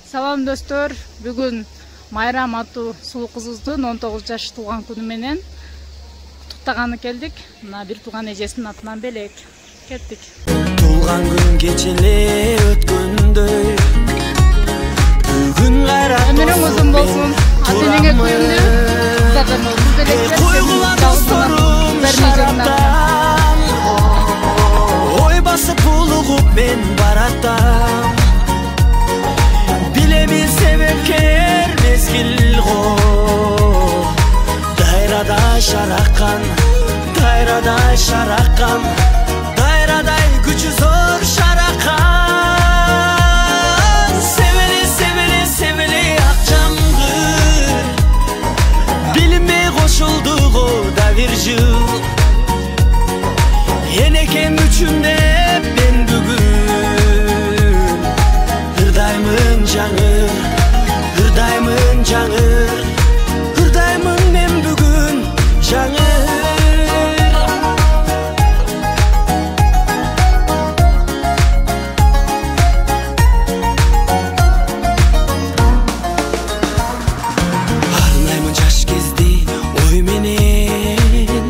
Салам достор, бүгүн Майрам аттуу сулуу кызыбыздын 19 жаш туулган күнү менен куттуктаганы келдик. Мына бир тууган эжесинин атынан белек. Кеттик. Туулган күн кечеле өткөндөй. Бүгүн кайра өмүрүң узун болсун. Ата-энеңе күйүндү. Задан болсун белек. Койгула досторум шараптан. Ой басып улугуп мен баратам. Билемин себепкер мезгил го. Дайрадай шараккан, дайрадай шараккан, дайрадай күчү зор шараккан. Себели, себели, себели ак жамгыр. Билинбей кошулду го да бир жыл. Энекем үчүн деп мен бүгүн ырдаймын жаңыр, ырдаймын жаңыр, ырдаймын мен бүгүн жаңыр. Арнаймын жаш кезди ой менен,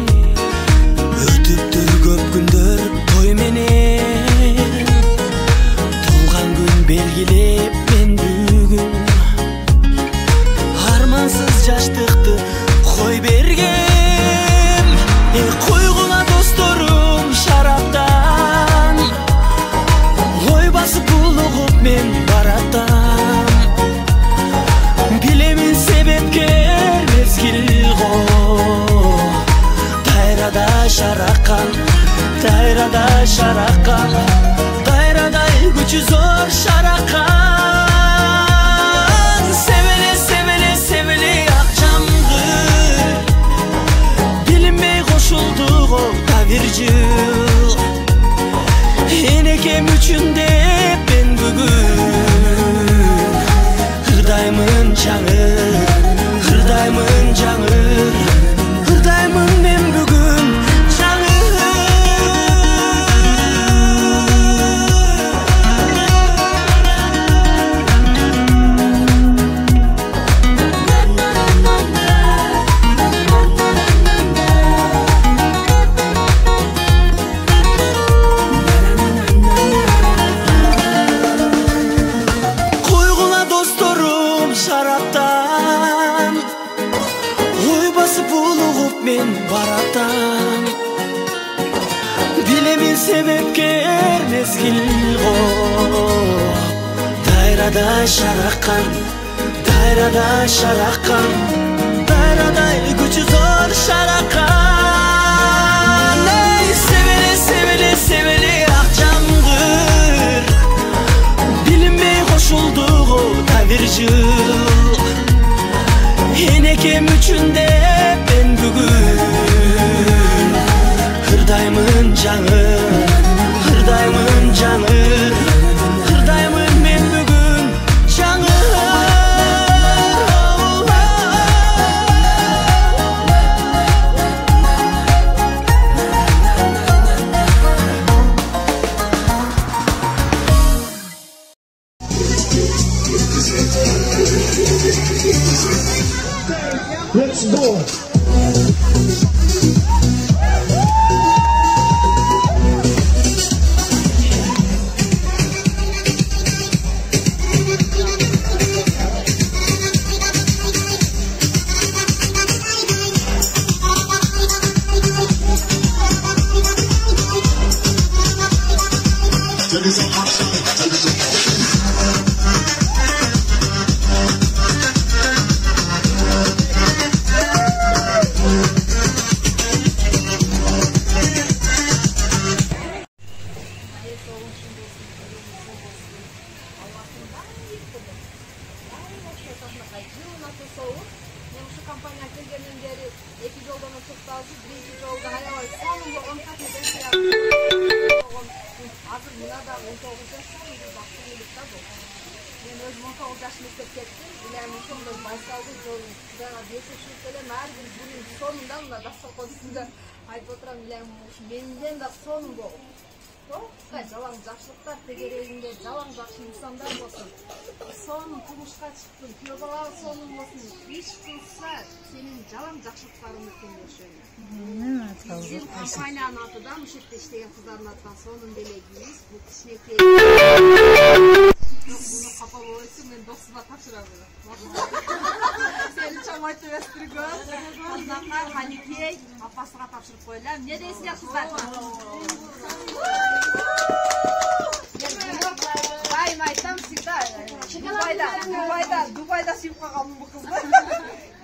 өтүптүр көп күндөр той менен. Туулган күн белгилеп мен бүгүн армансыз жаштыкты кой бергем. Койгула досторум шараптан, ой басып улугуп мен баратам. Билемин себепкер мезгил го. Дайрадай шараккан, дайрадай шараккан, дайрадай күчү зор шараккан. Себели, себели, себели ак жамгыр. Билинбей кошулду го да бир жыл. Энекем үчүн деп мен бүгүн ырдаймын жаңыр, ырдаймын жаңыр, ырдаймын мен бүгүн жаңыр. Койгула досторум шараптан, ой басып улугуп мен баратам. Билемин себепкер мезгил го. Дайрадай шараккан, дайрадай шараккан, дайрадай күчү зор шараккан. Ey себели, себели, себели ак жамгыр. Билинбей кошулду го да бир жыл. Энекем үчүн деп мен бүгүн ырдаймын жаңыр, ырдаймын жаңыр, ырдаймын мен бүгүн жаңыр. Let's go. Menden de son bu. Жалаң жакшылыктар тегерегинде жалаң жакшы инсандар болсун. Сон сонун турмушка чыктың, күйөө балаң сонун болсун. Иш кылса, сенин жалаң жакшылыктарыңды көмөшөйүн. Биздин компаниянын атынан, ушул жерде иштеген кыздардын атынан сонун белегибиз. Бул кичинекей. Буну капа болбойсуң, мен досума тапшырам. Сени чоң айтып өстүргөн. Кыздар, Каникей апасына тапшырып коелу. Эмне дейсиңер кыздар? Дайым айтам всегда. Дубайда сүйүп калганмын бул кызды.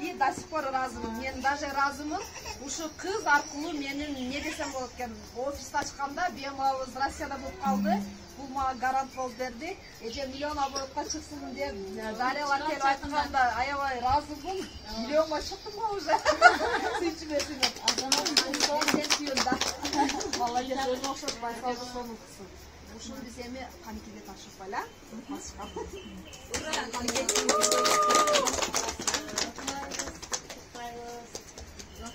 И до сих пор разымын. Мен даже разымын. Ушу кыз аркылуу менин не десем болот экен, офисти ачканда бемалыбыз Россияда болуп калды. Бул мага гарант болуп берди. Эже миллион оборотко чыксын деп дарыялар келип айтканда аябай разымын. Миллионго чыктым го уже. Сүйчүмөсүн. Сен сүйүн да. Молодец, өзү окшоп байкалды сонун кызы. Ушуну биз эми Каникеге тапшырып койелу.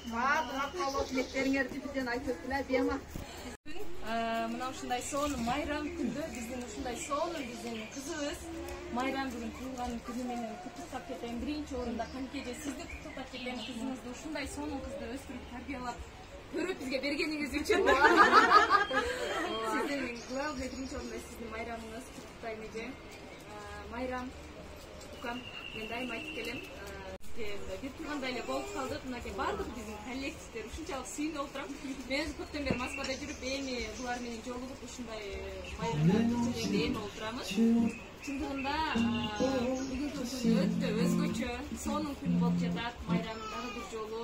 Баардык тилектериңерди бизден айтып өттүлөр, Бема. Мына ушундай сонун майрам күндө биздин ушундай сонун биздин кызыбыз майрам бүгүн туулган күнү менен куттуктап кетем. Биринчи орунда Каникеже сизди куттуктап кетем. Кызыңызды ушундай сонун кызды өстүрүп тарбиялап көрүп бизге бергениңиз үчүн. Сиздин главный биринчи орунда сиздин майрамыңыз куттуктайм эже. Майрам, укам, мен дайым айтып келем. Бир тургандай эле болуп калдык. Мынакей баардык биздин коллективдер ушунчалык сүйүнүп отурам. Мен өзү көптөн бери Москвада жүрүп, эми булар менен жолугуп ушундай майрамдын ичинде эми отурамыз. Чындыгында бүгүнкү күн өтө өзгөчө, сонун күн болуп жатат. Майрам дагы бир жолу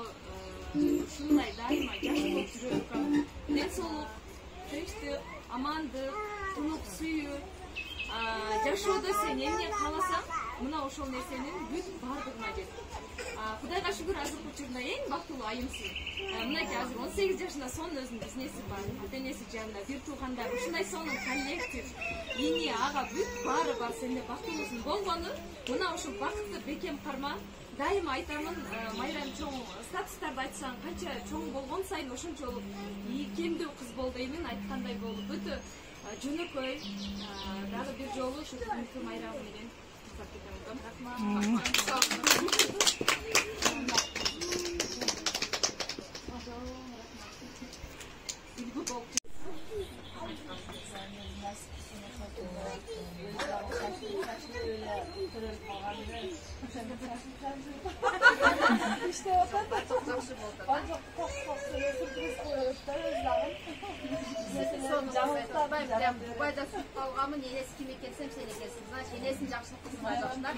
ушундай дайыма жаш болуп жүрөт укам. Ден соолук, тынчтык, амандык, тунук сүйүү. Жашоодо сен эмне кааласаң, мына ошол нерсенин бүт баардыгына жет. Кудайга шүгүр, азыркы учурда эң бактылуу айымсың. Мынакей азыр 18 жашында сонун өзүнүн бизнеси бар, ата-энеси жанында, бир туугандар, ушундай сонун коллектив, ине, ага бүт баары бар, сенде бактылуусун болгону, мына ушул бакытты бекем карма. Дайыма айтамын, майрам чоң статустарды айтсаң, канча чоң болгон сайын ошончолук кемдүү кыз болду деймин, айткандай болуп өтө жөнөкөй. Дагы бир жолу ушу бүгүнкү майрамы менен куттуктап кетем. Дубайда сүрүп калганмын, энеси ким экенсем сен экенсиң. Значит, энесин жакшылык кылсындар жакшылар.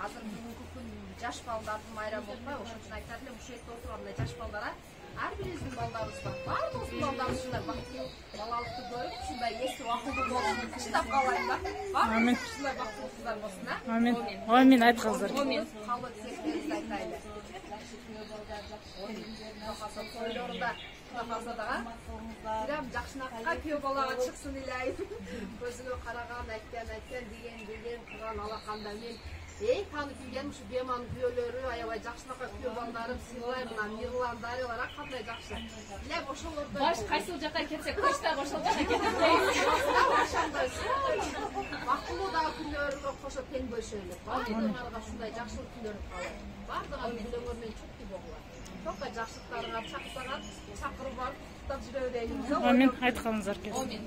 Азыр бүгүнкү күн жаш балдардын майрамы болбой, ошон үчүн айтар элем, ушул жерде отурган жаш балдар, ар бирибиздин балдарыбыз бар. Баардыгыбыздын балдарыбыз ушундай бактылуу, балалыкты көрүп, ушундай эстип акылдуу болуп, чыдап калайын да. Баардыгыбыз ушундай бактылуу кыздар болсун, а? Амин. Амин айткыңыздар. Амин. Калбы тилектерибизди айтайлы. Тойлорунда калса дагы бирам жакшынакка күйөө балага чыксын илайым. Көзүгө караган, айткан деген кылган алаканда мен эң таанып билгеним ушу Беманын күйөөлөрү, аябай жакшынакка күйөө балдарым, сыйлайм, мына Мирлан, Дарьялар кандай жакшы. Билем ошолордо Баш кайсыл жака кетсек, көчтө ошол жака кетет. Ошондой бактылуу дагы күндөрүгө кошо тең бөлүшөлү. Баардыгыңарга ушундай жакшылык күндөрү каалайм. Баардыгы күндөрүңөр менен чукты болгула. Топка жакшылыктарыңа чаксаган, чакырып барып куттуктап жүрө берейин. Амин айтканыңыздар келсин. Амин.